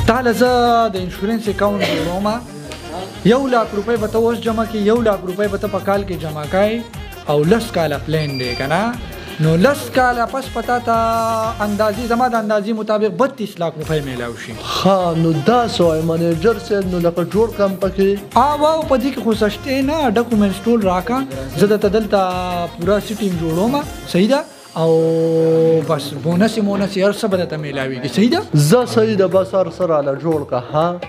تعاله زه د انشورنس اکاونټ جوړوم 1 लाख روپۍ به ته اوس جمع کړې 1 लाख روپۍ به ته په کال کې جمع کوې او 10 کاله پلان دی که نه نو 10 کاله پس پتا ته اندازې زما د اندازې مطابق 32 लाख روپۍ میلاو شي ها نو دا سوای منیجر صاحب نو لکه جوړ کم پکې واو په دې کې خو سشتې نه ډاکومنټس ټول راکا زه درته دلته پوره سیټینګ جوړوم صحیح ده او بس بونس هر څه به درته میلاویږي صحیح ده زه صحیح ده بس هر څه راله جوړ که ها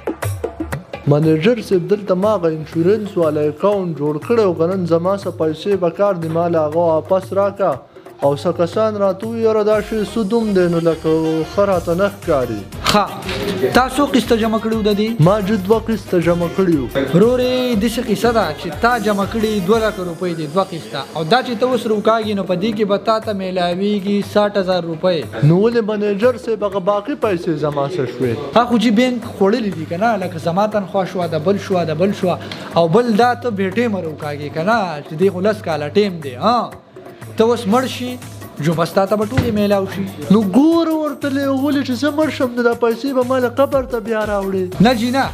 منیجر صاحب دلته ما هغه انشورنس والا اکاونټ جوړ کړی او که نن زما څه پیسې به کار دي ما له هغه واپس راکړه او څه کسان راته ووایي یاره دا شی سود هم دی نو لکه ښه راته نه ښکاري ښه تا څو قسطه جمع کړي د دې ما چې 2 قسطه جمع کړي وو ورورې داسې قصه ده چې تا جمع کړي 2 लाख روپۍ دي 2 قسطه او دا چې ته اوس روکاږي نو په دې کې به تا ته میلاویږي 60,000 روپۍ نو ولې منیجر صاحب هغه باقي پیسې زما څه شوې خو چې بینک خوړلي دي که نه لکه زما تنخوا شوه د بل شوه د بل شوه او بل دا ته بې ټیمه روکاږي که نه چې دی خو 10 کاله ټیم دی ته اوس مړ شي جو بس تا ته به ټولې میلاو شي نو ګوره ورته ولې چې زه مړ شم نو دا پیسې به ما له قبر ته بیا راوړې نه جي نه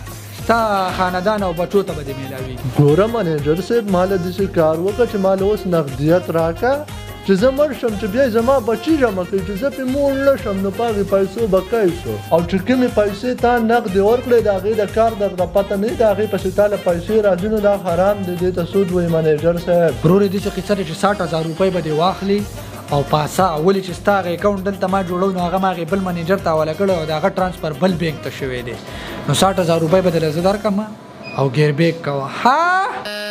ستا خاندان او بچو ته به دې میلاوي ګوره منیجر صاحب ما له داسې کار وکړه چې ما له اوس نقدیت راکړه چې زه مړ شم چې بیا زما بچي جمع کړي چې زه پرې موړ نه شم نو په هغې پیسو به قید شو او چې کومې پیسې تا نقدې ورکړې د هغې د کار درته پته نه وي د هغې پسې تا له پیسې راځي نو دا حرام دی دې ته سود وایي منیجر صاحب ورورې داسې قصه دی چې 60,000 روپۍ به دې واخلي او پاسه ولې چې ستا هغه اکاونټ دلته ما جوړو نو هغه ما هغې بل منیجر ته حواله کړی او د هغه ټرانسفر بل بینک ته شوی دی نو 60,000 روپۍ به درله زه درکړم او ګیر بیک کوه